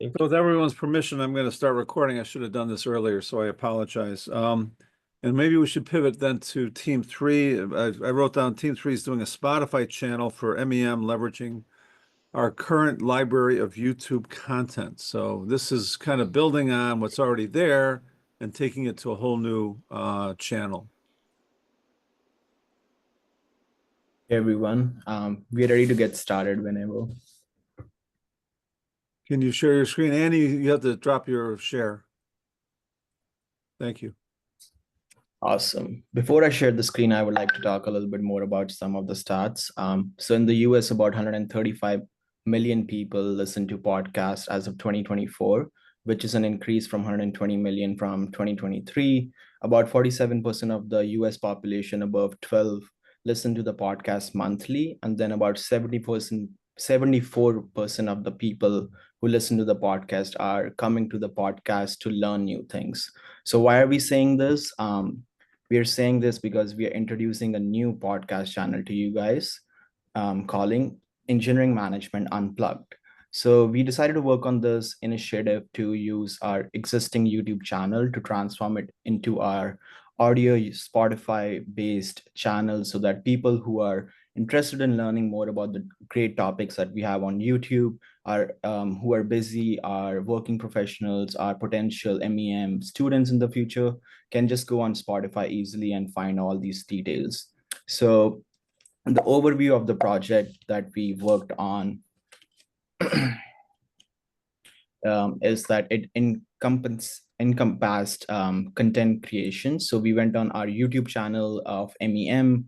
So with everyone's permission, I'm going to start recording. I should have done this earlier, so I apologize. And maybe we should pivot then to Team 3. I wrote down Team 3 is doing a Spotify channel for MEM, leveraging our current library of YouTube content. So this is kind of building on what's already there and taking it to a whole new channel. Hey everyone, we are ready to get started whenever. Can you share your screen? Annie, you have to drop your share. Thank you. Awesome. Before I share the screen, I would like to talk a little bit more about some of the stats. So in the US, about 135 million people listen to podcasts as of 2024, which is an increase from 120 million from 2023. About 47% of the US population above 12 listen to the podcast monthly, and then about 74% of the people who listen to the podcast are coming to the podcast to learn new things. So why are we saying this? We are saying this because we are introducing a new podcast channel to you guys, calling Engineering Management Unplugged. So we decided to work on this initiative to use our existing YouTube channel to transform it into our audio Spotify based channel, so that people who are interested in learning more about the great topics that we have on YouTube, are who are busy, are working professionals, are potential MEM students in the future, can just go on Spotify easily and find all these details. So the overview of the project that we worked on is that it encompassed content creation. So we went on our YouTube channel of MEM.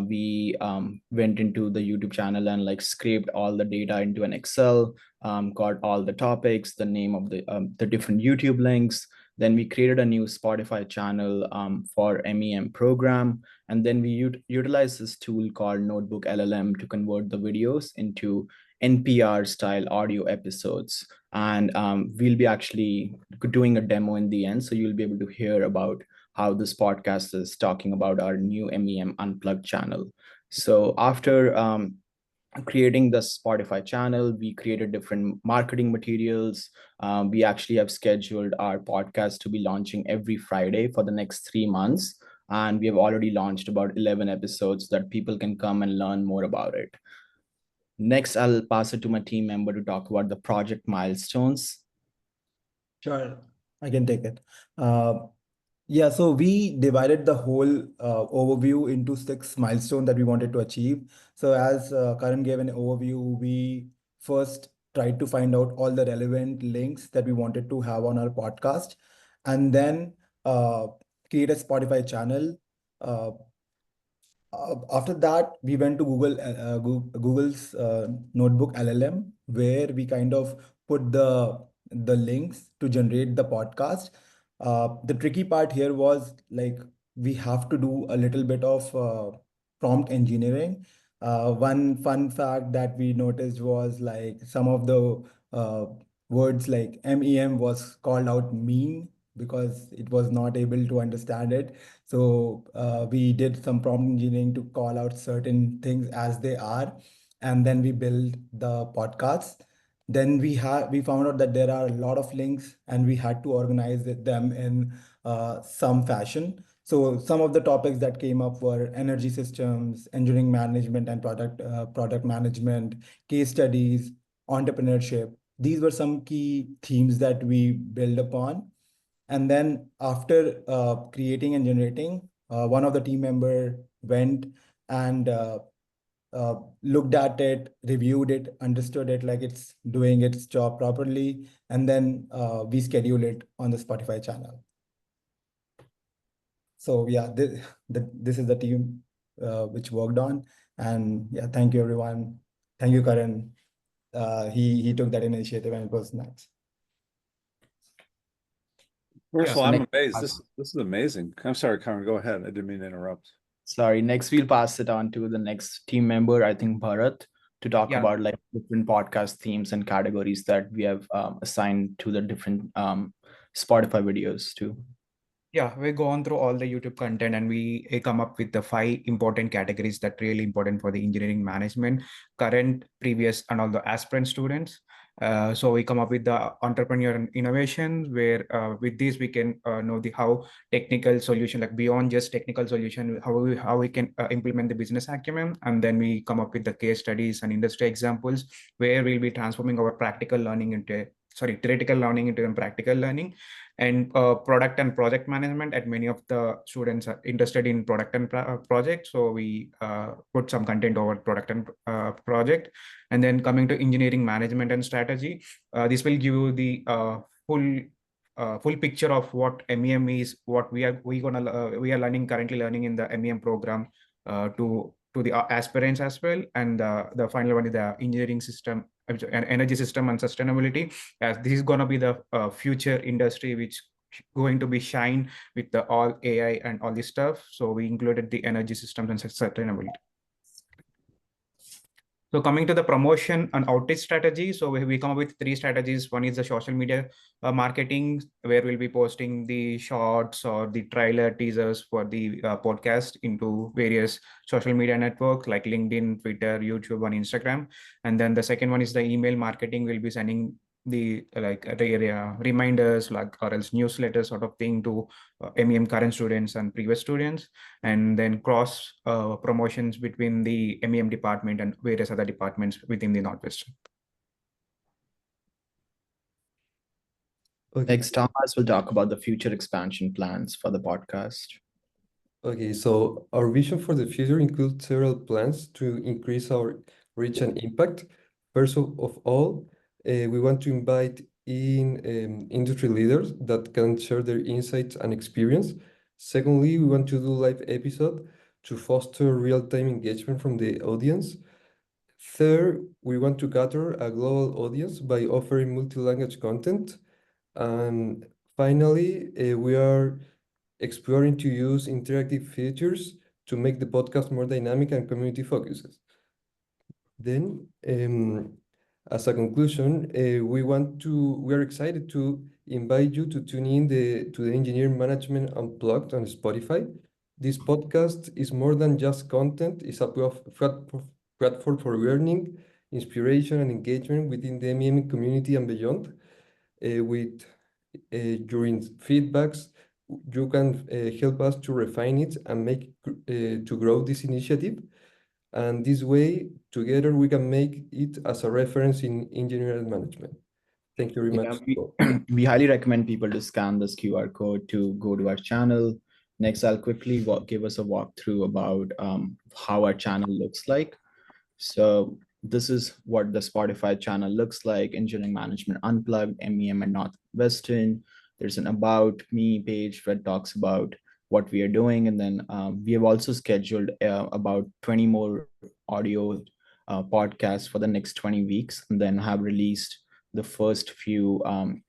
We went into the YouTube channel and like scraped all the data into an Excel, got all the topics, the name of the different YouTube links. Then we created a new Spotify channel for MEM program. And then we utilized this tool called Notebook LLM to convert the videos into NPR style audio episodes. And we'll be actually doing a demo in the end. So you'll be able to hear about how this podcast is talking about our new MEM Unplugged channel. So after creating the Spotify channel, we created different marketing materials. We actually have scheduled our podcast to be launching every Friday for the next 3 months. And we have already launched about 11 episodes that people can come and learn more about it. Next, I'll pass it to my team member to talk about the project milestones. Sure, I can take it. Yeah, so we divided the whole overview into 6 milestones that we wanted to achieve. So as Karan gave an overview, we first tried to find out all the relevant links that we wanted to have on our podcast, and then create a Spotify channel. After that, we went to Google's Notebook LLM, where we kind of put the links to generate the podcast. The tricky part here was like we have to do a little bit of prompt engineering. One fun fact that we noticed was like some of the words like MEM was called out mean because it was not able to understand it. So we did some prompt engineering to call out certain things as they are, and then we build the podcasts. Then we found out that there are a lot of links, and we had to organize them in some fashion. So some of the topics that came up were energy systems, engineering management and product management, case studies, entrepreneurship. These were some key themes that we build upon. And then after creating and generating, one of the team member went and looked at it, reviewed it, understood it, like it's doing its job properly. And then we schedule it on the Spotify channel. So yeah, this is the team which worked on. And yeah, thank you everyone. Thank you, Karan. He took that initiative and it was nice. First of all, I'm amazed. This is amazing. I'm sorry, Karan, go ahead. I didn't mean to interrupt. Sorry, next we'll pass it on to the next team member, I think Bharat, to talk about like different podcast themes and categories that we have assigned to the different Spotify videos too. Yeah, we go on through all the YouTube content and we come up with the 5 important categories that really important for the engineering management, current, previous, and all the aspirant students. So we come up with the entrepreneur and innovation, where with this we can know the how technical solution, like beyond just technical solution, how we can implement the business acumen, and then we come up with the case studies and industry examples where we'll be transforming our practical learning into theoretical learning into practical learning. And product and project management, and many of the students are interested in product and project, so we put some content over product and project. And then coming to engineering management and strategy, this will give you the full picture of what MEM is, what we are learning currently learning in the MEM program to the aspirants as well. And the final one is the engineering system and energy system and sustainability, as this is going to be the future industry which going to be shine with the all AI and all this stuff. So we included the energy systems and sustainability. So coming to the promotion and outreach strategy, so we come up with 3 strategies. One is the social media marketing, where we'll be posting the shorts or the trailer teasers for the podcast into various social media networks like LinkedIn, Twitter, YouTube, and Instagram. And then the second one is the email marketing. We'll be sending the reminders, like, or else newsletter sort of thing to MEM current students and previous students, and then cross promotions between the MEM department and various other departments within the Northwestern. Okay. Next, Thomas will talk about the future expansion plans for the podcast. Okay, so our vision for the future includes several plans to increase our reach and impact. First of all, we want to invite in industry leaders that can share their insights and experience. Secondly, we want to do live episode to foster real-time engagement from the audience. Third, we want to gather a global audience by offering multi-language content. And finally, we are exploring to use interactive features to make the podcast more dynamic and community focused. Then, as a conclusion, we are excited to invite you to tune in to the Engineering Management Unplugged on Spotify. This podcast is more than just content; it's a platform for learning, inspiration, and engagement within the MEM community and beyond. With during feedbacks, you can help us to refine it and make to grow this initiative. And this way, together, we can make it as a reference in engineering management. Thank you very Yeah, much. we highly recommend people to scan this QR code to go to our channel. Next, I'll quickly give us a walkthrough about how our channel looks like. So this is what the Spotify channel looks like: Engineering Management Unplugged, MEM and Northwestern. There's an About Me page that talks about what we are doing. And then we have also scheduled about 20 more audio podcasts for the next 20 weeks, and then have released the first few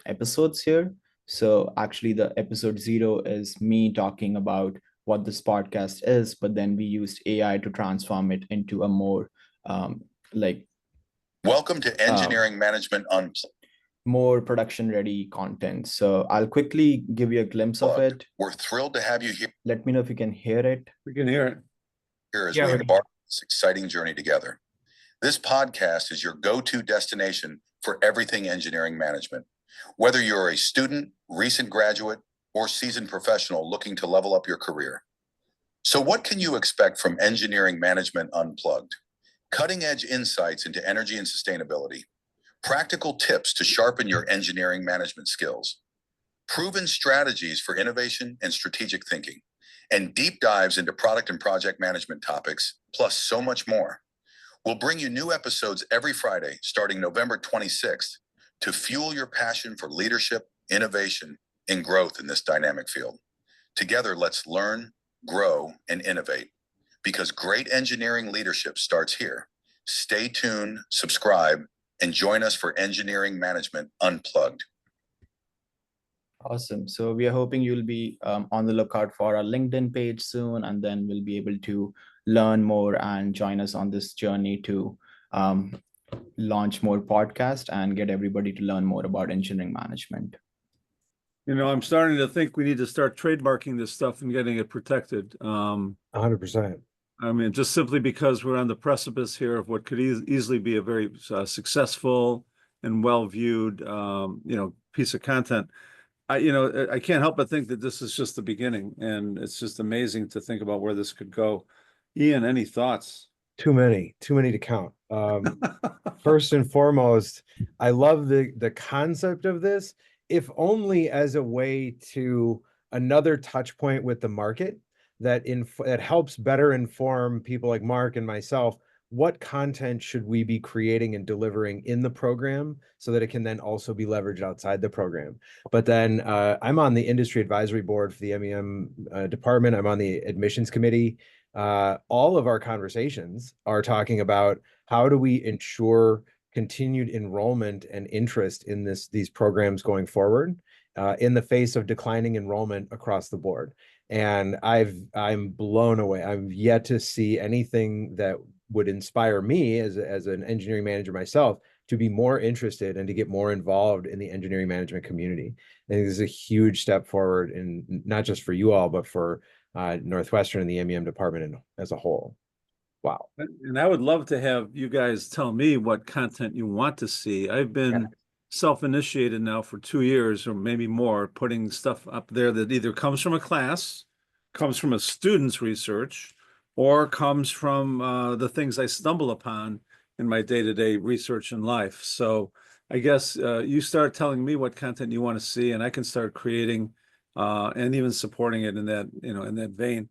episodes here. So actually the episode 0 is me talking about what this podcast is, but then we used AI to transform it into a more welcome to Engineering Management Unplugged. More production ready content. So I'll quickly give you a glimpse of it. We're thrilled to have you here. Let me know if you can hear it. We can hear it. Here as Yeah, we we can. embark on this exciting journey together. This podcast is your go-to destination for everything engineering management. Whether you're a student, recent graduate, or seasoned professional looking to level up your career. So what can you expect from Engineering Management Unplugged? Cutting-edge insights into energy and sustainability, practical tips to sharpen your engineering management skills, proven strategies for innovation and strategic thinking, and deep dives into product and project management topics, plus so much more. We'll bring you new episodes every Friday, starting November 26th, to fuel your passion for leadership, innovation, and growth in this dynamic field. Together, let's learn, grow, and innovate, because great engineering leadership starts here. Stay tuned, subscribe, and join us for Engineering Management Unplugged. Awesome. So we are hoping you'll be on the lookout for our LinkedIn page soon, and then we'll be able to learn more and join us on this journey to launch more podcasts and get everybody to learn more about engineering management. You know, I'm starting to think we need to start trademarking this stuff and getting it protected. 100%. I mean, just simply because we're on the precipice here of what could easily be a very successful and well-viewed, you know, piece of content. I can't help but think that this is just the beginning, and it's just amazing to think about where this could go. Ian, any thoughts? Too many to count. First and foremost, I love the concept of this, if only as a way to another touch point with the market that helps better inform people like Mark and myself. What content should we be creating and delivering in the program so that it can then also be leveraged outside the program? But then I'm on the industry advisory board for the MEM department. I'm on the admissions committee. All of our conversations are talking about how do we ensure continued enrollment and interest in these programs going forward in the face of declining enrollment across the board. And I'm blown away. I've yet to see anything that would inspire me as an engineering manager myself to be more interested and to get more involved in the engineering management community. I think this is a huge step forward, in not just for you all, but for Northwestern and the MEM department as a whole. Wow. And I would love to have you guys tell me what content you want to see. I've been self-initiated now for 2 years or maybe more, putting stuff up there that either comes from a class, comes from a student's research, or comes from the things I stumble upon in my day-to-day research in life. So I guess you start telling me what content you want to see, and I can start creating and even supporting it in that, in that vein.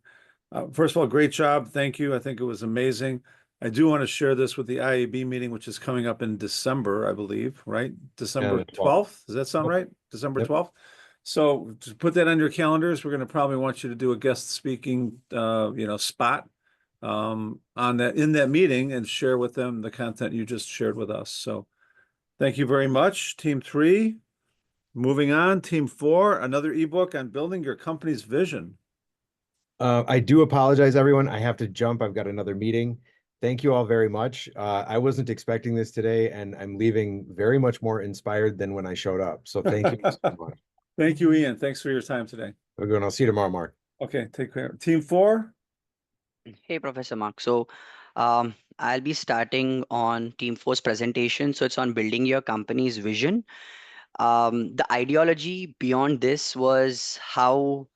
First of all, great job. Thank you. I think it was amazing. I do want to share this with the IAB meeting, which is coming up in December, I believe, right? December the 12th. Does that sound right? December 12th. So to put that on your calendars, we're going to probably want you to do a guest speaking, spot on that, in that meeting, and share with them the content you just shared with us. So thank you very much, Team 3. Moving on, Team 4, another ebook on building your company's vision. I do apologize, everyone. I have to jump. I've got another meeting. Thank you all very much. I wasn't expecting this today, and I'm leaving very much more inspired than when I showed up. So thank you so much. Thank you, Ian. Thanks for your time today. I'll see you tomorrow, Mark. Okay, take care. Team 4. Hey, Professor Mark. So I'll be starting on Team 4's presentation. So it's on building your company's vision. The ideology beyond this was how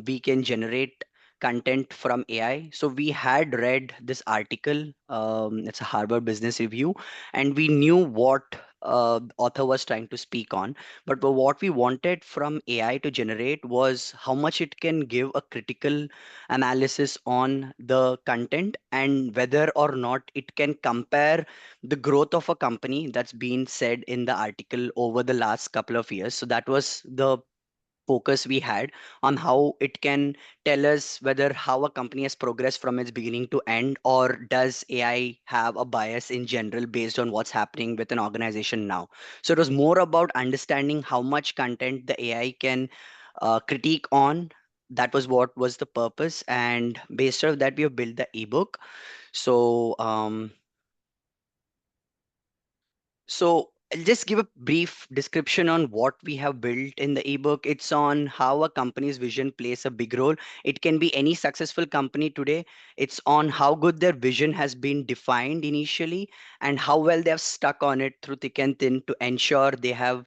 we can generate content from AI. So we had read this article. It's a Harvard Business Review, and we knew what author was trying to speak on. But what we wanted from AI to generate was how much it can give a critical analysis on the content and whether or not it can compare the growth of a company that's been said in the article over the last couple of years. So that was the focus we had on how it can tell us whether how a company has progressed from its beginning to end, or does AI have a bias in general based on what's happening with an organization now. So it was more about understanding how much content the AI can critique on. That was what was the purpose, and based on that we have built the ebook. So I'll just give a brief description on what we have built in the ebook. It's on how a company's vision plays a big role. It can be any successful company today. It's on how good their vision has been defined initially and how well they have stuck on it through thick and thin to ensure they have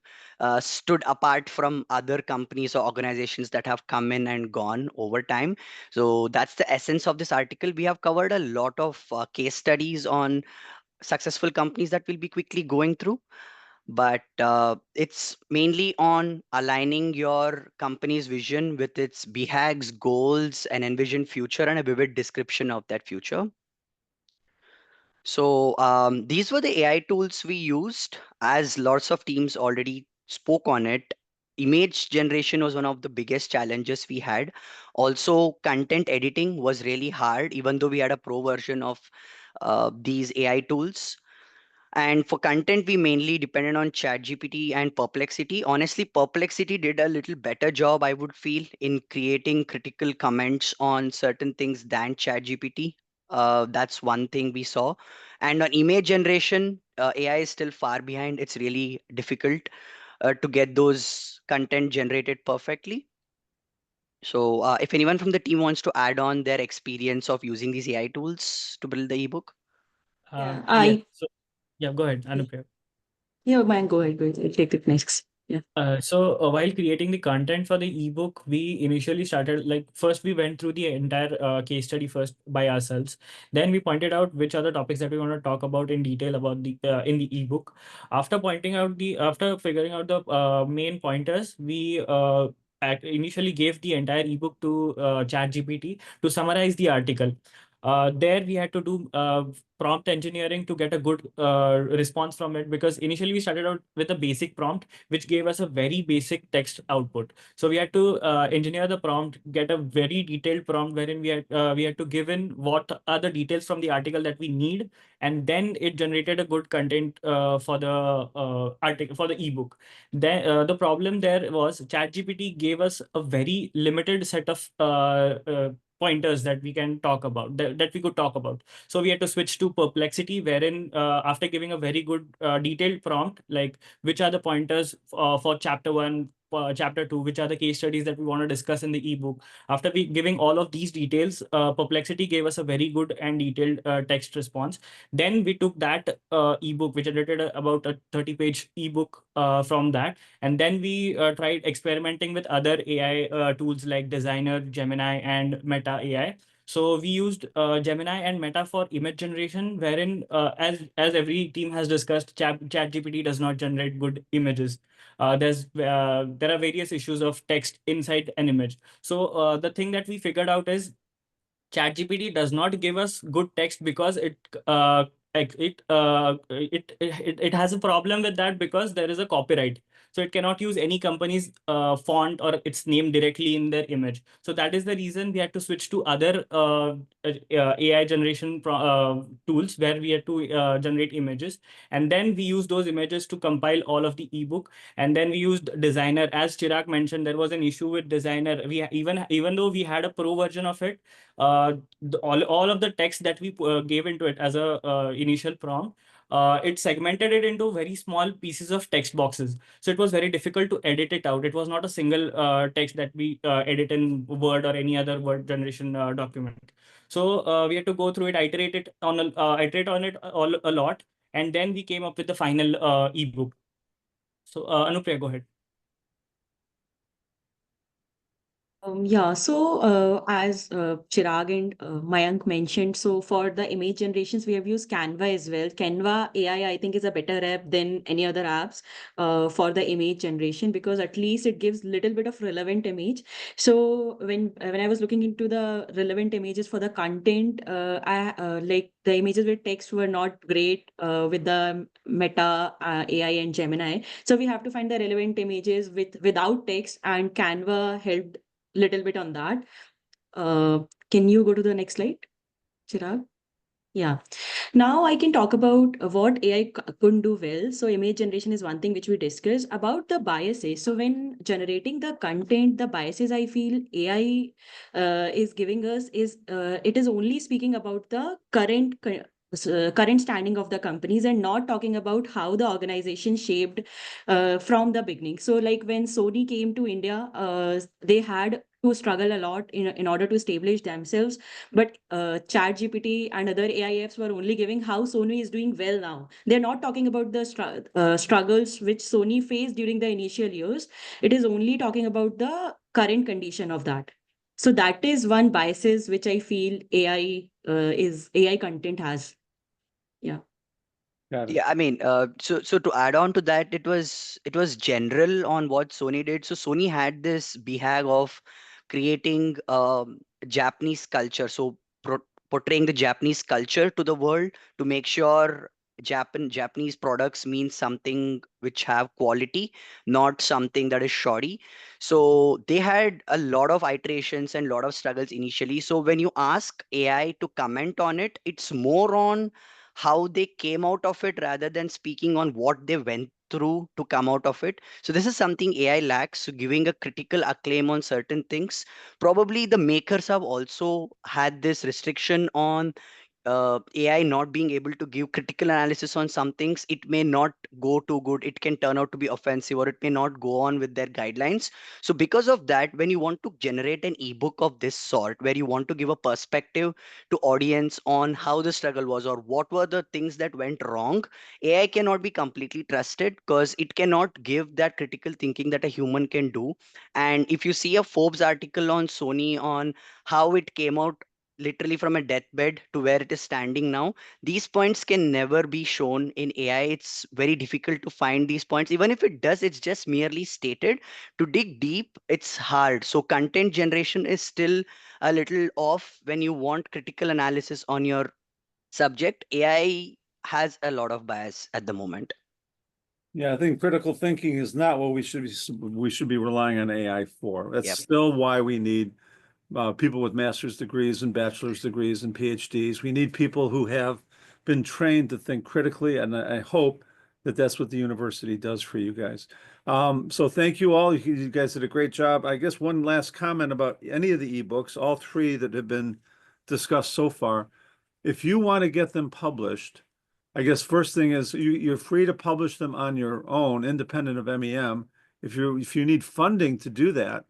stood apart from other companies or organizations that have come in and gone over time. So that's the essence of this article. We have covered a lot of case studies on successful companies that we'll be quickly going through, but it's mainly on aligning your company's vision with its BHAGs, goals, and envisioned future, and a vivid description of that future. So these were the AI tools we used, as lots of teams already spoke on it. Image generation was one of the biggest challenges we had. Also, content editing was really hard, even though we had a pro version of these AI tools. And for content, we mainly depended on ChatGPT and Perplexity. Honestly, Perplexity did a little better job, I would feel, in creating critical comments on certain things than ChatGPT. That's one thing we saw. And on image generation, AI is still far behind. It's really difficult to get those content generated perfectly. So if anyone from the team wants to add on their experience of using these AI tools to build the ebook. Yeah, Yeah, yeah, go ahead, Anupriya. Yeah, man, go ahead, go ahead. I'll take it next. Yeah. While creating the content for the ebook, we initially started like first we went through the entire case study first by ourselves. Then we pointed out which are the topics that we want to talk about in detail about the in the ebook. After figuring out the main pointers, we initially gave the entire ebook to ChatGPT to summarize the article. There we had to do prompt engineering to get a good response from it, because initially we started out with a basic prompt which gave us a very basic text output. So we had to engineer the prompt, get a very detailed prompt wherein we had to give in what are the details from the article that we need, and then it generated a good content for the article for the ebook. Then the problem there was ChatGPT gave us a very limited set of pointers that we can talk about that we could talk about. So we had to switch to Perplexity, wherein after giving a very good detailed prompt like which are the pointers for chapter 1, chapter 2, which are the case studies that we want to discuss in the ebook. After we giving all of these details, Perplexity gave us a very good and detailed text response. Then we took that ebook, which generated about a 30-page ebook from that, and then we tried experimenting with other AI tools like Designer, Gemini, and Meta AI. So we used Gemini and Meta for image generation, wherein, as every team has discussed, ChatGPT does not generate good images. There are various issues of text inside an image. So the thing that we figured out is ChatGPT does not give us good text because it has a problem with that, because there is a copyright. So it cannot use any company's font or its name directly in their image. So that is the reason we had to switch to other AI generation tools where we had to generate images, and then we use those images to compile all of the ebook. And then we used Designer. As Chirag mentioned, there was an issue with Designer. Even though we had a pro version of it, all of the text that we gave into it as a initial prompt, it segmented it into very small pieces of text boxes. So it was very difficult to edit it out. It was not a single text that we edit in Word or any other word generation document. So we had to go through it, iterate on it all a lot, and then we came up with the final ebook. So Anupriya, go ahead. Yeah, so as Chirag and Mayank mentioned, so for the image generations, we have used Canva as well. Canva AI, I think, is a better app than any other apps for the image generation, because at least it gives little bit of relevant image. So when I was looking into the relevant images for the content, I like the images with text were not great with the Meta AI and Gemini. So we have to find the relevant images without text, and Canva helped little bit on that. Uh, can you go to the next slide, Chirag? Yeah. Now I can talk about what AI couldn't do well. So image generation is one thing which we discussed about the biases. So when generating the content, the biases I feel AI is giving us is it is only speaking about the current standing of the companies and not talking about how the organization shaped from the beginning. So like when Sony came to India, they had to struggle a lot in order to establish themselves, but ChatGPT and other AI apps were only giving how Sony is doing well now. They're not talking about the struggles which Sony faced during the initial years. It is only talking about the current condition of that. So that is one biases which I feel AI content has. Yeah. Got it. Yeah, I mean, so to add on to that, it was general on what Sony did. So Sony had this BHAG of creating Japanese culture, so portraying the Japanese culture to the world to make sure Japanese products mean something which have quality, not something that is shoddy. So they had a lot of iterations and lot of struggles initially. So when you ask AI to comment on it, it's more on how they came out of it rather than speaking on what they went through to come out of it. So this is something AI lacks. So giving a critical acclaim on certain things. Probably the makers have also had this restriction on AI not being able to give critical analysis on some things, it may not go too good. It can turn out to be offensive, or it may not go on with their guidelines. So, because of that, when you want to generate an ebook of this sort, where you want to give a perspective to audience on how the struggle was or what were the things that went wrong, AI cannot be completely trusted because it cannot give that critical thinking that a human can do. And if you see a Forbes article on Sony on how it came out literally from a deathbed to where it is standing now, these points can never be shown in AI. It's very difficult to find these points. Even if it does, it's just merely stated. To dig deep, it's hard. So content generation is still a little off when you want critical analysis on your subject. AI has a lot of bias at the moment. Yeah, I think critical thinking is not what we should be relying on AI for. That's Yep. still why we need people with master's degrees and bachelor's degrees and PhDs. We need people who have been trained to think critically, and I hope that that's what the university does for you guys. So thank you all. You guys did a great job. I guess one last comment about any of the ebooks, all three that have been discussed so far. If you want to get them published, I guess first thing is you're free to publish them on your own, independent of MEM. If you need funding to do that,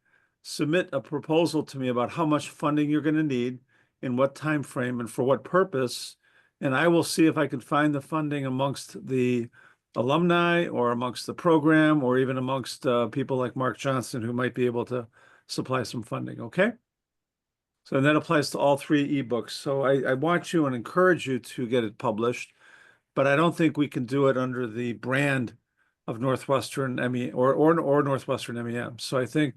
submit a proposal to me about how much funding you're going to need, in what time frame, and for what purpose. And I will see if I can find the funding amongst the alumni or amongst the program or even amongst people like Mark Johnson who might be able to supply some funding. Okay. So that applies to all three ebooks. So I want you and encourage you to get it published, but I don't think we can do it under the brand of Northwestern ME or Northwestern MEM. So I think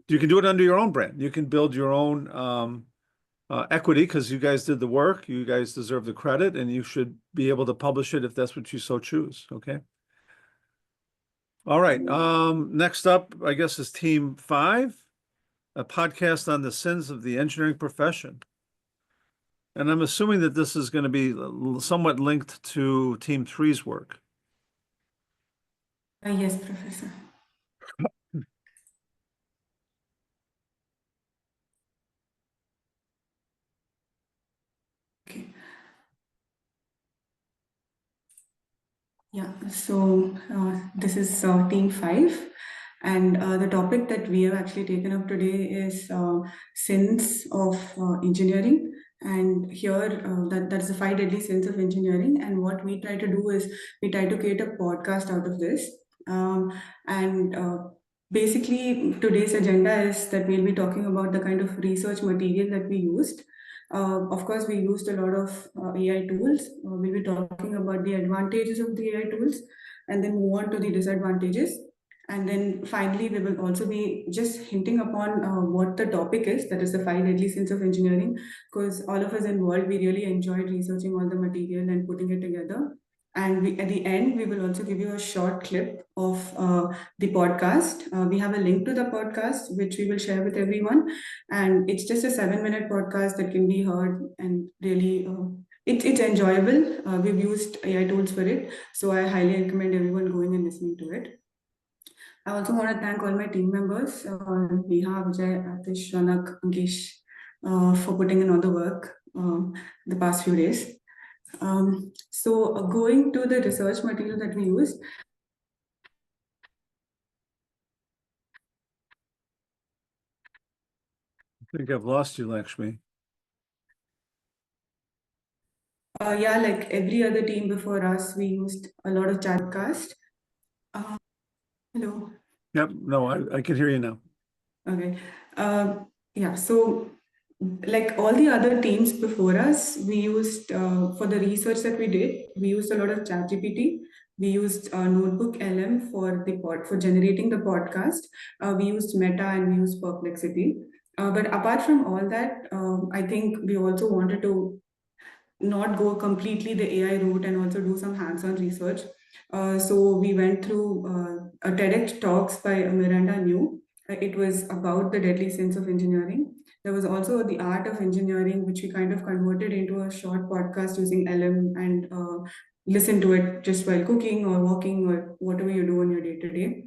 you can do it under your own brand. You can build your own equity because you guys did the work. You guys deserve the credit, and you should be able to publish it if that's what you so choose. Okay. All right. Next up, I guess, is Team 5, a podcast on the sins of the engineering profession. And I'm assuming that this is going to be somewhat linked to Team 3's work. Yes, Professor. Okay. Yeah, so this is Team 5, and the topic that we have actually taken up today is sins of engineering. And here, that's the 5 deadly sins of engineering. And what we try to do is we try to create a podcast out of this. And basically, today's agenda is that we'll be talking about the kind of research material that we used. Of course, we used a lot of AI tools. We'll be talking about the advantages of the AI tools and then move on to the disadvantages. And then finally, we will also be just hinting upon what the topic is, that is the 5 deadly sins of engineering, because all of us involved, we really enjoyed researching all the material and putting it together. And at the end, we will also give you a short clip of the podcast. We have a link to the podcast, which we will share with everyone. And it's just a 7-minute podcast that can be heard and really, it's enjoyable. We've used AI tools for it. So I highly recommend everyone going and listening to it. I also want to thank all my team members, Neha, Vijay, Atish, Ronak, Ankesh, for putting in all the work the past few days. So going to the research material that we used. I think I've lost you, Lakshmi. Yeah, like every other team before us, we used a lot of chatcast. Hello. Yep. No, I can hear you now. Okay. Yeah, so like all the other teams before us, we used for the research that we did, we used a lot of ChatGPT. We used Notebook LM for generating the podcast. We used Meta and we used Perplexity. But apart from all that, I think we also wanted to not go completely the AI route and also do some hands-on research. So we went through a TEDx talks by Miranda New. It was about the deadly sins of engineering. There was also the art of engineering, which we kind of converted into a short podcast using LM and listen to it just while cooking or walking or whatever you do on your day to day.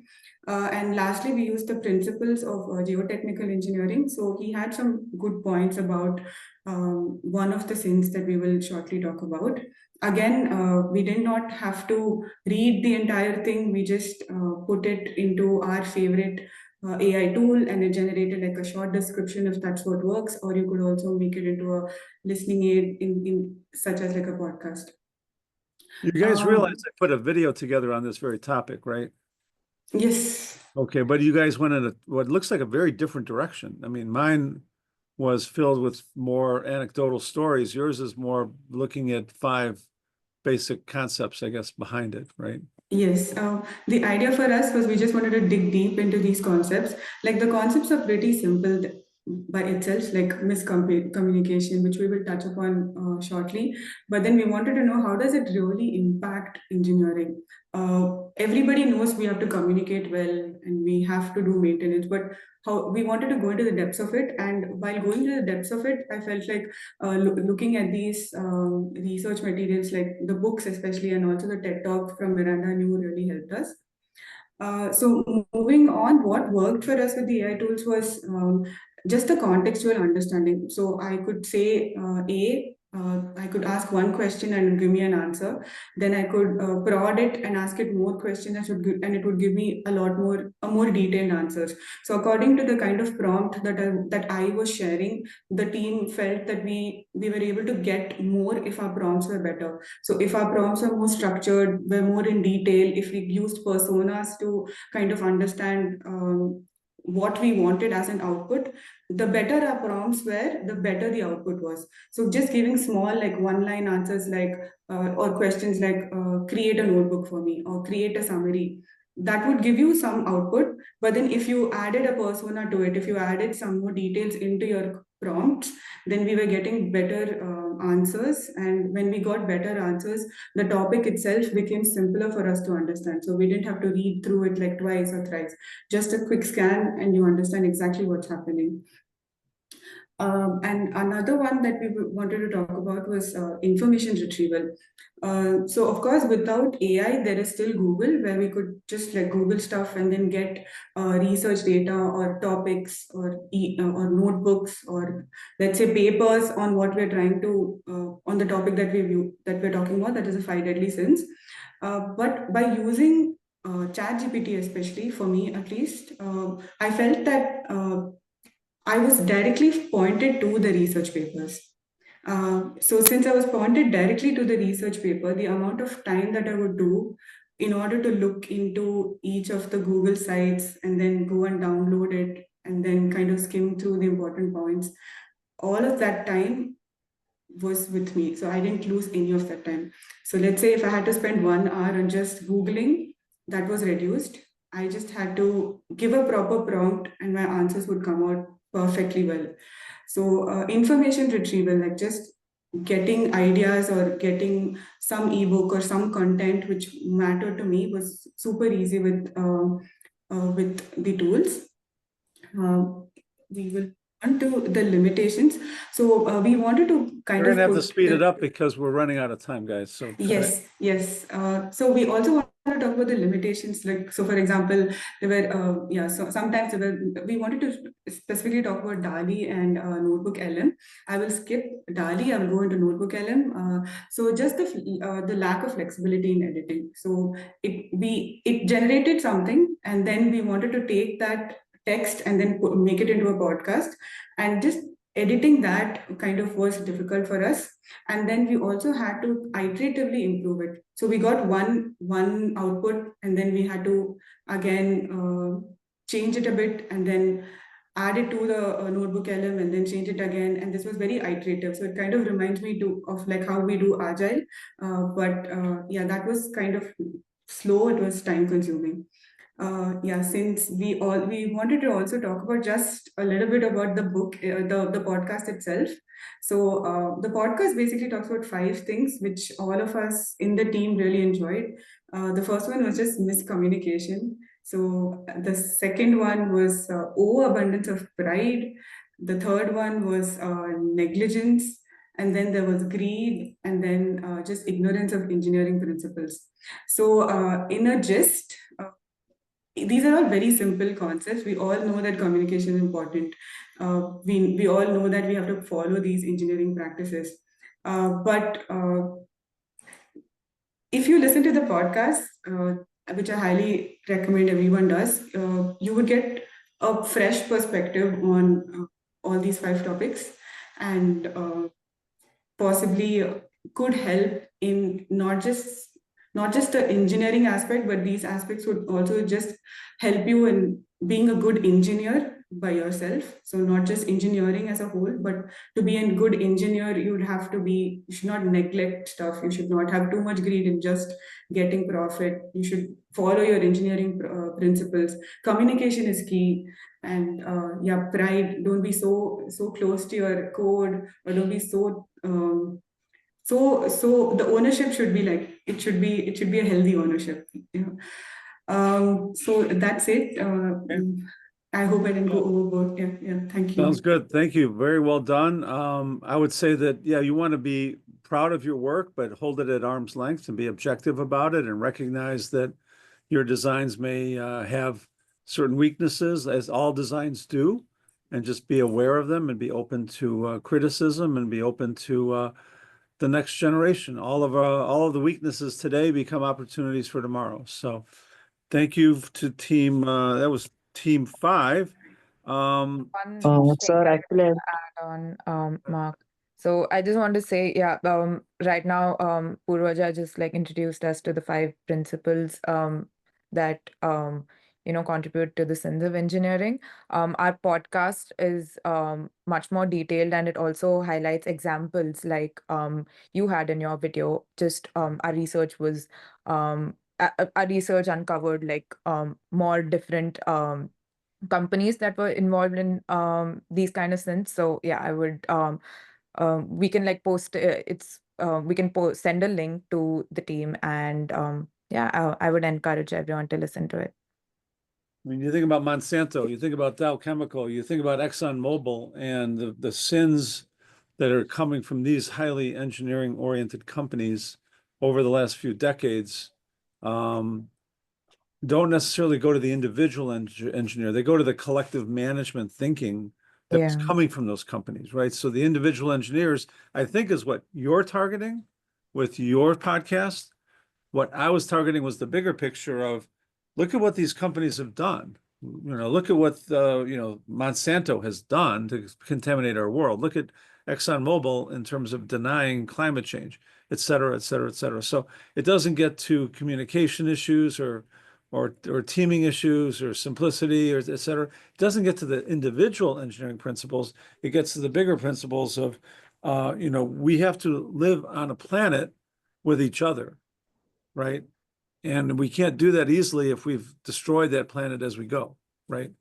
And lastly, we use the principles of geotechnical engineering. So he had some good points about one of the sins that we will shortly talk about. Again, we did not have to read the entire thing. We just put it into our favorite AI tool, and it generated like a short description if that's what works, or you could also make it into a listening aid in such as like a podcast. You guys realize I put a video together on this very topic, right? Yes. Okay, but you guys went in what looks like a very different direction. I mean, mine was filled with more anecdotal stories. Yours is more looking at 5 basic concepts, I guess, behind it, right? Yes, the idea for us was we just wanted to dig deep into these concepts. Like the concepts are pretty simple by itself, like miscommunication, which we will touch upon shortly. But then we wanted to know how does it really impact engineering? Everybody knows we have to communicate well and we have to do maintenance, but how we wanted to go into the depths of it. And while going to the depths of it, I felt like looking at these research materials, like the books especially, and also the TED Talk from Miranda New really helped us. So moving on, what worked for us with the AI tools was just a contextual understanding. So I could say I could ask one question and give me an answer. Then I could prod it and ask it more questions, and it would give me a more detailed answers. So according to the kind of prompt that I was sharing, the team felt that we were able to get more if our prompts were better. So if our prompts were more structured, were more in detail, if we used personas to kind of understand what we wanted as an output, the better our prompts were, the better the output was. So just giving small like one line answers like or questions like create a notebook for me or create a summary, that would give you some output. But then if you added a persona to it, if you added some more details into your prompts, then we were getting better answers. And when we got better answers, the topic itself became simpler for us to understand. So we didn't have to read through it like twice or thrice. Just a quick scan and you understand exactly what's happening. And another one that we wanted to talk about was information retrieval. So of course, without AI, there is still Google, where we could just like Google stuff and then get research data or topics or notebooks or let's say papers on what we're trying to on the topic that we're talking about. That is the 5 deadly sins. But by using ChatGPT, especially for me at least, I felt that I was directly pointed to the research papers. So since I was pointed directly to the research paper, the amount of time that I would do in order to look into each of the Google sites and then go and download it and then kind of skim through the important points, all of that time was with me. So I didn't lose any of that time. So let's say if I had to spend 1 hour on just Googling, that was reduced. I just had to give a proper prompt and my answers would come out perfectly well. So information retrieval, like just getting ideas or getting some ebook or some content which mattered to me was super easy with the tools. We will on to the limitations. So we wanted to kind We're of gonna have to put speed it up because we're running out of time, guys. So Yes. So we also want to talk about the limitations. Like, so for example, there were, so sometimes we wanted to specifically talk about DALI and Notebook LM. I will skip DALI, I will go into Notebook LM. So just the lack of flexibility in editing. So it generated something and then we wanted to take that text and then make it into a podcast, and just editing that kind of was difficult for us. And then we also had to iteratively improve it. So we got one output and then we had to again change it a bit and then add it to the notebook LM and then change it again, and this was very iterative. So it kind of reminds me of like how we do agile, but yeah, that was kind of slow, it was time consuming. Since we wanted to also talk about just a little bit about the book, the podcast itself. So the podcast basically talks about 5 things which all of us in the team really enjoyed. The first one was just miscommunication. So the second one was overabundance of pride. The third one was negligence. and then there was greed, and then just ignorance of engineering principles. So in a gist, these are all very simple concepts. We all know that communication is important. We all know that we have to follow these engineering practices. But if you listen to the podcast, which I highly recommend everyone does, you would get a fresh perspective on all these 5 topics, and possibly could help in not just the engineering aspect, but these aspects would also just help you in being a good engineer by yourself. So not just engineering as a whole, but to be a good engineer, you should not neglect stuff. You should not have too much greed in just getting profit. You should follow your engineering principles. Communication is key. And yeah, pride. Don't be so close to your code, or don't be so the ownership should be like, it should be a healthy ownership. So that's it. I hope I didn't go overboard. Yeah, thank you. Sounds good. Thank you. Very well done. I would say that, yeah, you want to be proud of your work, but hold it at arm's length and be objective about it and recognize that your designs may have certain weaknesses, as all designs do, and just be aware of them and be open to criticism and be open to the next generation. All of the weaknesses today become opportunities for tomorrow. So thank you to that was team 5. One Team thing Sir, that actually, I add on, Mark. So I just want to say, yeah, right now, Purvaja just like introduced us to the 5 principles that contribute to the sense of engineering. Our podcast is much more detailed, and it also highlights examples like you had in your video. Just our research was our research uncovered like more different companies that were involved in these kind of sins. So yeah, I would we can like post we can send a link to the team, and yeah, I would encourage everyone to listen to it. I mean, you think about Monsanto, you think about Dow Chemical, you think about ExxonMobil, and the sins that are coming from these highly engineering-oriented companies over the last few decades. Don't necessarily go to the individual engineer. They go to the collective management thinking that's Yeah. coming from those companies, right? So the individual engineers, I think, is what you're targeting with your podcast. What I was targeting was the bigger picture of, look at what these companies have done. Look at what Monsanto has done to contaminate our world. Look at ExxonMobil in terms of denying climate change, et cetera, et cetera, et cetera. So it doesn't get to communication issues or teaming issues or simplicity or et cetera. It doesn't get to the individual engineering principles. It gets to the bigger principles of, we have to live on a planet with each other, right? And we can't do that easily if we've destroyed that planet as we go, right?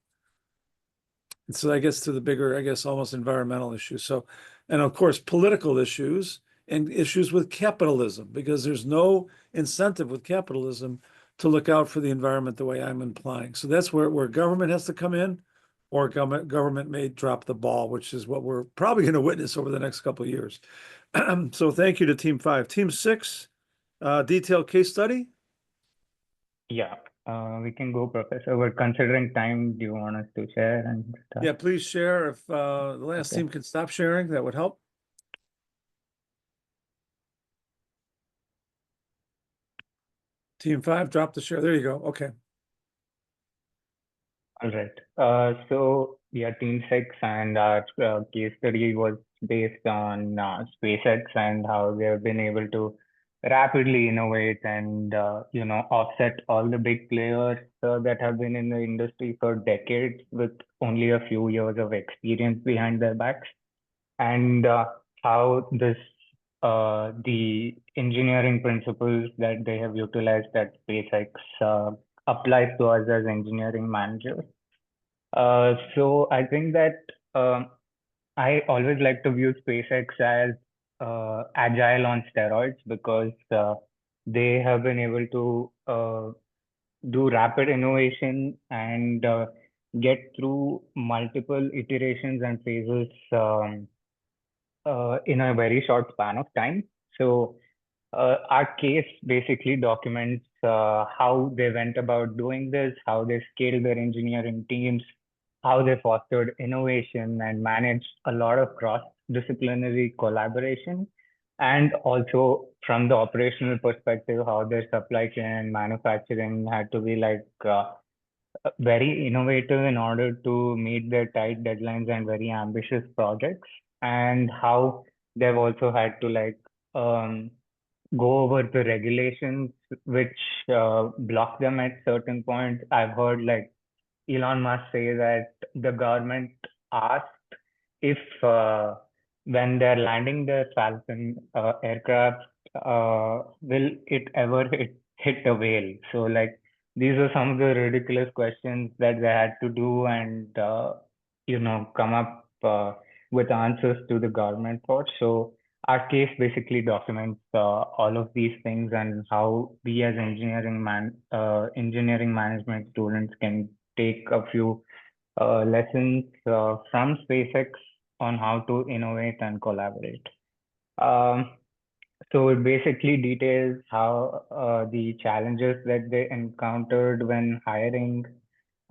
And so that gets to the bigger, I guess, almost environmental issues. So, and of course, political issues and issues with capitalism, because there's no incentive with capitalism to look out for the environment the way I'm implying. So that's where government has to come in, or government may drop the ball, which is what we're probably going to witness over the next couple of years. So thank you to Team 5. Team 6, detailed case study. yeah, we can go, Professor. But considering time, do you want us to share and start? Yeah, please share. If the last Okay. team could stop sharing, that would help. Team 5, drop the share. There you go. Okay. All right. So yeah, Team 6 and our case study was based on SpaceX and how they have been able to rapidly innovate and offset all the big players that have been in the industry for decades with only a few years of experience behind their backs, and how the engineering principles that they have utilized at SpaceX applies to us as engineering managers. So I think that I always like to view SpaceX as agile on steroids, because they have been able to do rapid innovation and get through multiple iterations and phases in a very short span of time. So our case basically documents how they went about doing this, how they scaled their engineering teams, how they fostered innovation and managed a lot of cross-disciplinary collaboration, and also from the operational perspective, how their supply chain and manufacturing had to be like very innovative in order to meet their tight deadlines and very ambitious projects, and how they've also had to like go over the regulations which block them at certain points. I've heard like Elon Musk say that the government asked if when they're landing the Falcon aircraft, will it ever hit a whale? So like these are some of the ridiculous questions that they had to do and come up with answers to the government for. So our case basically documents all of these things and how we as engineering management students can take a few lessons from SpaceX on how to innovate and collaborate. So it basically details how the challenges that they encountered when hiring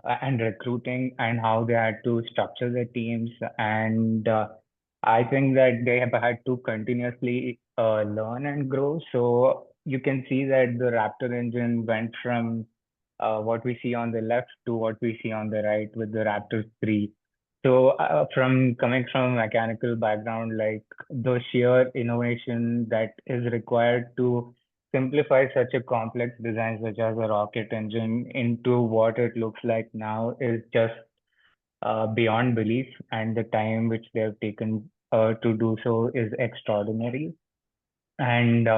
and recruiting, and how they had to structure their teams. And I think that they have had to continuously learn and grow. So you can see that the Raptor engine went from what we see on the left to what we see on the right with the Raptor 3. So from coming from a mechanical background, like the sheer innovation that is required to simplify such a complex design such as a rocket engine into what it looks like now is just beyond belief, and the time which they have taken to do so is extraordinary. And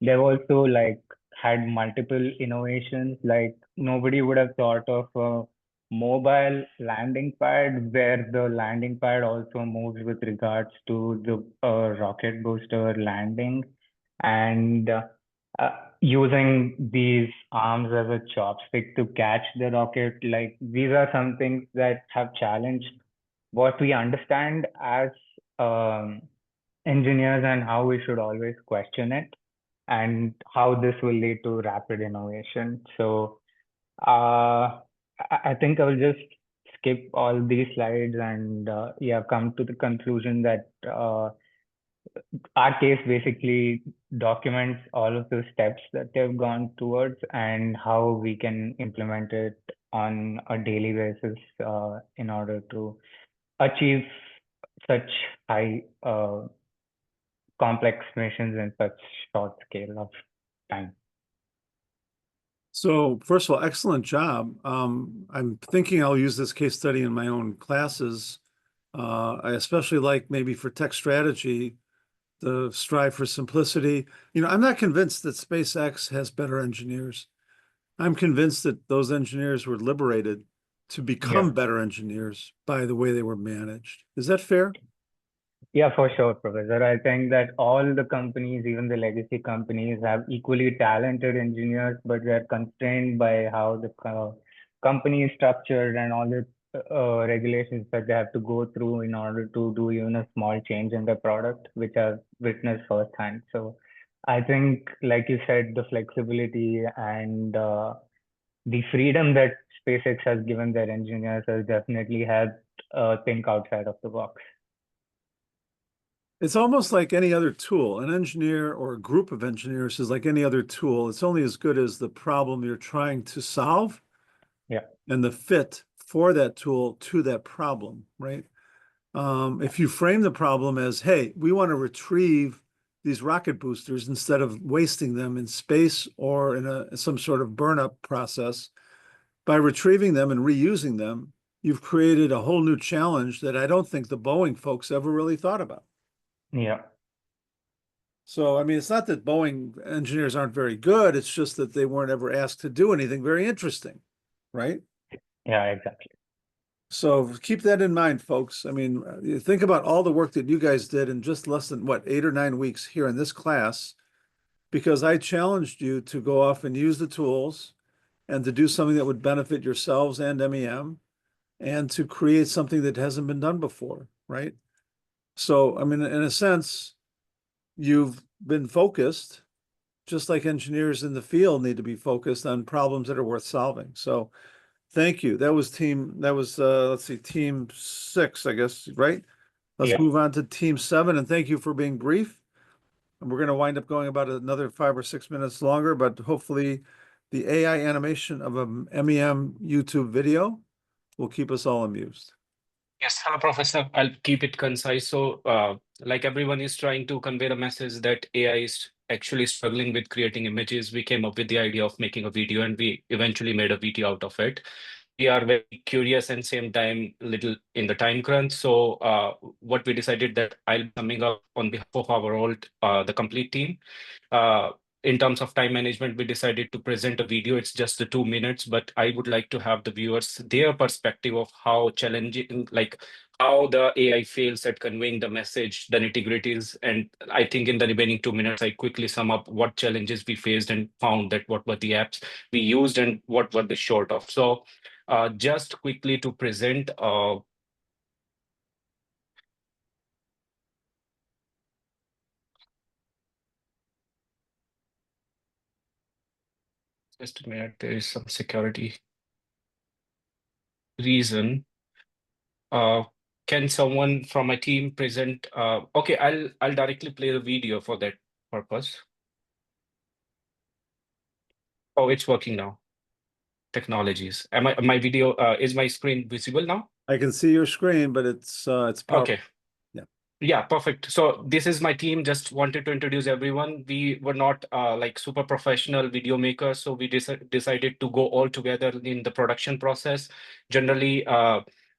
they've also like had multiple innovations. Like nobody would have thought of a mobile landing pad where the landing pad also moves with regards to the rocket booster landing, and using these arms as a chopstick to catch the rocket. Like these are some things that have challenged what we understand as engineers, and how we should always question it, and how this will lead to rapid innovation. So I think I will just skip all these slides and come to the conclusion that our case basically documents all of the steps that they've gone towards and how we can implement it on a daily basis in order to achieve such high complex missions in such short scale of time. So first of all, excellent job. I'm thinking I'll use this case study in my own classes. I especially like maybe for tech strategy, the strive for simplicity. I'm not convinced that SpaceX has better engineers. I'm convinced that those engineers were liberated to become better engineers by the way they were managed. Is that fair? Yeah, for sure, Professor. I think that all the companies, even the legacy companies, have equally talented engineers, but they're constrained by how the company is structured and all the regulations that they have to go through in order to do even a small change in the product, which I've witnessed firsthand. So I think, like you said, the flexibility and the freedom that SpaceX has given their engineers has definitely helped think outside of the box. It's almost like any other tool. An engineer or a group of engineers is like any other tool. It's only as good as the problem you're trying to solve and the fit for that tool to that problem, right? If you frame the problem as, hey, we want to retrieve these rocket boosters instead of wasting them in space or in some sort of burn-up process, by retrieving them and reusing them, you've created a whole new challenge that I don't think the Boeing folks ever really thought about. Yeah. So, I mean, it's not that Boeing engineers aren't very good. It's just that they weren't ever asked to do anything very interesting, right? Yeah, exactly. So keep that in mind, folks. I mean, you think about all the work that you guys did in just less than, 8 or 9 weeks here in this class, because I challenged you to go off and use the tools and to do something that would benefit yourselves and MEM and to create something that hasn't been done before, right? So, I mean, in a sense, you've been focused, just like engineers in the field need to be focused on problems that are worth solving. So thank you. That was let's see, team 6, I guess, right? Let's Yeah. move on to team 7, and thank you for being brief. And we're going to wind up going about another 5 or 6 minutes longer, but hopefully the AI animation of a MEM YouTube video will keep us all amused. Yes, hello, Professor. I'll keep it concise. So, like everyone is trying to convey the message that AI is actually struggling with creating images, we came up with the idea of making a video, and we eventually made a video out of it. We are very curious and same time little in the time crunch. So, what we decided that I'll be coming up on behalf of our old the complete team. Uh, in terms of time management, we decided to present a video. It's just the 2 minutes, but I would like to have the viewers their perspective of how challenging, like how the AI fails at conveying the message, the nitty-gritties. And I think in the remaining 2 minutes, I quickly sum up what challenges we faced and found that what were the apps we used and what were the short of. So just quickly to present, just a minute, there is some security reason. Can someone from my team present? Okay, I'll directly play the video for that purpose. Oh, it's working now. Technologies. My video is my screen visible now? I can see your screen, but it's powerful. Okay. Yeah. Yeah, perfect. So this is my team. Just wanted to introduce everyone. We were not like super professional video makers, so we decided to go all together in the production process. Generally,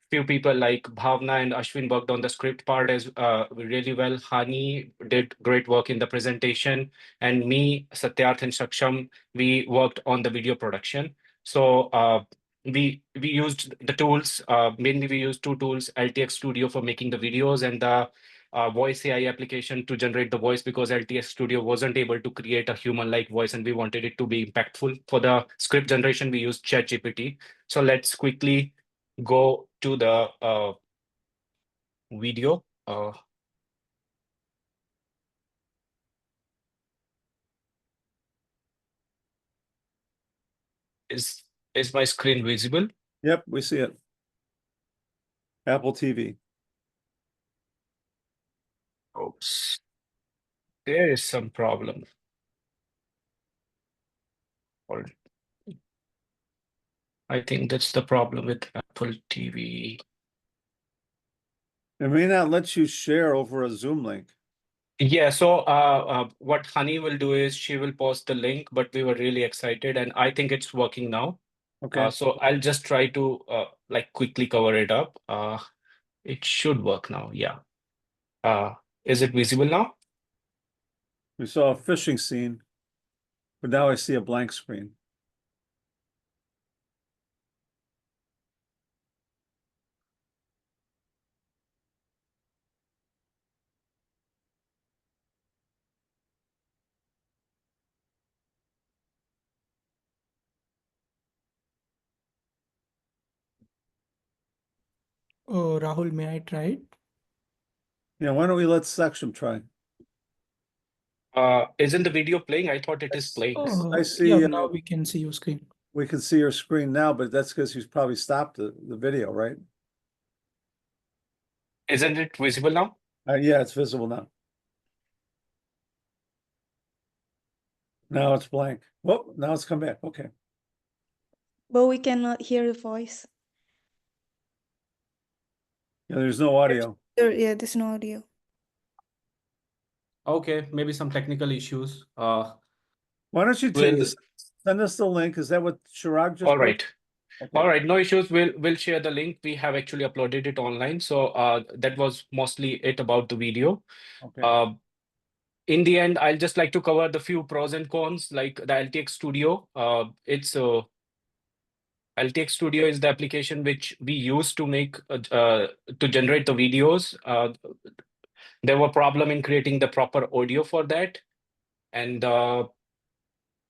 few people like Bhavna and Ashwin worked on the script part as really well. Hani did great work in the presentation, and me, Satyarth, and Saksham, we worked on the video production. So we used the tools. Mainly, we used 2 tools: LTX Studio for making the videos and the voice AI application to generate the voice, because LTS Studio wasn't able to create a human-like voice and we wanted it to be impactful. For the script generation, we used ChatGPT. So let's quickly go to the video. Is my screen visible? Yep, we see it. Apple TV. Oops. There is some problem. Hold. I think that's the problem with Apple TV. It may not let you share over a Zoom link. Yeah, so what Honey will do is she will post the link, but we were really excited and I think it's working now. Okay. So I'll just try to like quickly cover it up. It should work now. Yeah. Is it visible now? We saw a fishing scene, but now I see a blank screen. Oh, Rahul, may I try it? Yeah, why don't we let Saksham try? Isn't the video playing? I thought it is playing. I see. Yeah, now we can see your screen. We can see your screen now, but that's because he's probably stopped the video, right? Isn't it visible now? Yeah, it's visible now. Now it's blank. Whoop, now it's come back. Okay. But we cannot hear the voice. Yeah, there's no audio. Yeah, there's no audio. Okay, maybe some technical issues. Why don't you send us the link? Is that what Chirag just All put? right. Okay. All right, no issues. We'll share the link. We have actually uploaded it online. So that was mostly it about the video. Okay. In the end, I'll just like to cover the few pros and cons, like the LTX Studio. LTX Studio is the application which we use to make to generate the videos. There were problem in creating the proper audio for that, and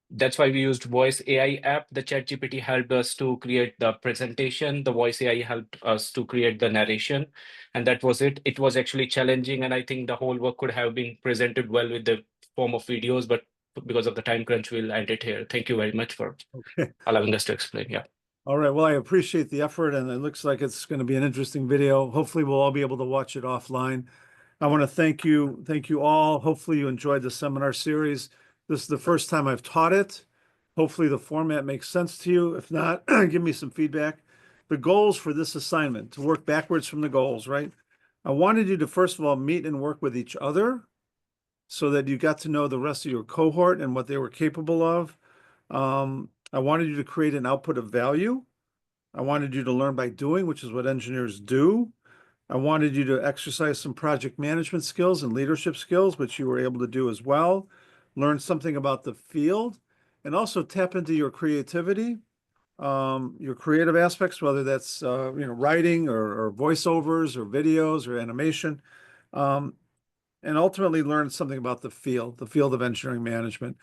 That's why we used voice AI app. The ChatGPT helped us to create the presentation. The voice AI helped us to create the narration. And that was it. It was actually challenging. And I think the whole work could have been presented well with the form of videos, but because of the time crunch, we'll end it here. Thank you very much for allowing us to explain. Yeah. All right. Well, I appreciate the effort, and it looks like it's going to be an interesting video. Hopefully, we'll all be able to watch it offline. I want to thank you all. Hopefully, you enjoyed the seminar series. This is the first time I've taught it. Hopefully, the format makes sense to you. If not, give me some feedback. The goals for this assignment, to work backwards from the goals, right? I wanted you to, first of all, meet and work with each other so that you got to know the rest of your cohort and what they were capable of. I wanted you to create an output of value. I wanted you to learn by doing, which is what engineers do. I wanted you to exercise some project management skills and leadership skills, which you were able to do as well. Learn something about the field, and also tap into your creativity, your creative aspects, whether that's writing or voiceovers or videos or animation, and ultimately learn something about the field of engineering management.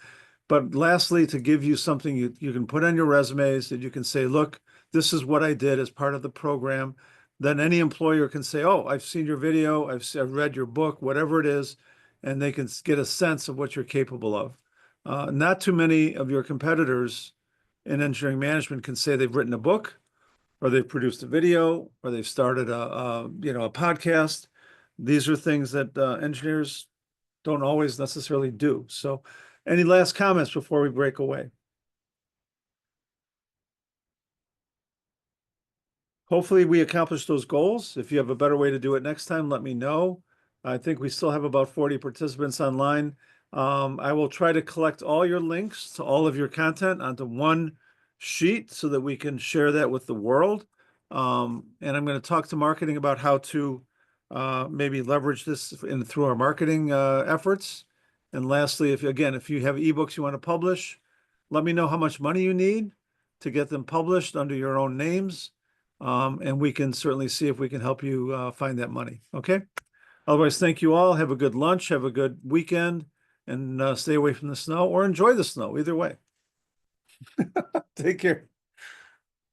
But lastly, to give you something you can put on your resumes that you can say, look, this is what I did as part of the program. Then any employer can say, oh, I've seen your video, I've read your book, whatever it is, and they can get a sense of what you're capable of. Not too many of your competitors in engineering management can say they've written a book, or they've produced a video, or they've started a podcast. These are things that engineers don't always necessarily do. So any last comments before we break away? Hopefully we accomplished those goals. If you have a better way to do it next time, let me know. I think we still have about 40 participants online. I will try to collect all your links to all of your content onto one sheet so that we can share that with the world. And I'm going to talk to marketing about how to maybe leverage this through our marketing efforts. And lastly, if you have ebooks you want to publish, let me know how much money you need to get them published under your own names. And we can certainly see if we can help you find that money. Okay. Otherwise, thank you all. Have a good lunch. Have a good weekend, and stay away from the snow or enjoy the snow. Either way. Take care.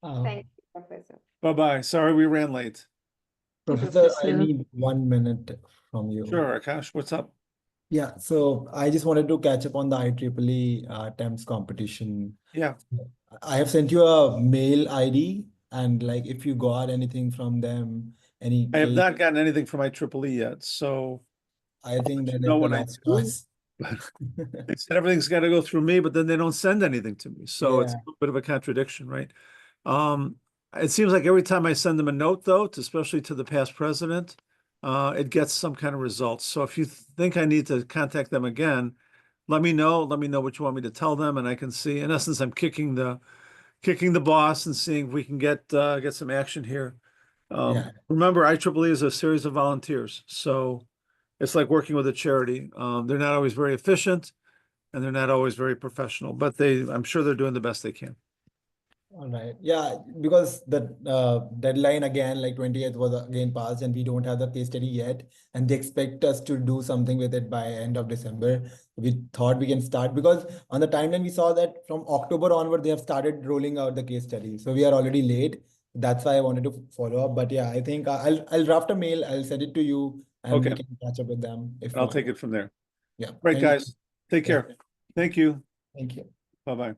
Thank you, Professor. Bye-bye. Sorry we ran late. Professor, I Professor. need 1 minute from you. Sure, Akash, what's up? Yeah, so I just wanted to catch up on the IEEE attempts competition. Yeah. I have sent you a mail ID, and like if you got anything from them, any I have case, not gotten anything from IEEE yet, so I think you that know it's the when I last do. chance. They said everything's got to go through me, but then they don't send anything to me. So it's a Yeah. little bit of a contradiction, right? It seems like every time I send them a note, though, especially to the past president, it gets some kind of results. So if you think I need to contact them again, let me know. Let me know what you want me to tell them, and I can see. In essence, I'm kicking the boss and seeing if we can get some action here. Yeah. Remember, IEEE is a series of volunteers, so it's like working with a charity. They're not always very efficient, and they're not always very professional, but I'm sure they're doing the best they can. All right. Yeah, because the deadline again, like 20th was again passed, and we don't have the case study yet. And they expect us to do something with it by end of December. We thought we can start because on the timeline we saw that from October onward, they have started rolling out the case study. So we are already late. That's why I wanted to follow up. But yeah, I think I'll draft a mail. I'll send it to you, and we Okay. can catch up with them if I'll not. take it from there. Yeah. Right, Thank you. guys. Take Yeah. care. Thank you. Thank you. Bye-bye.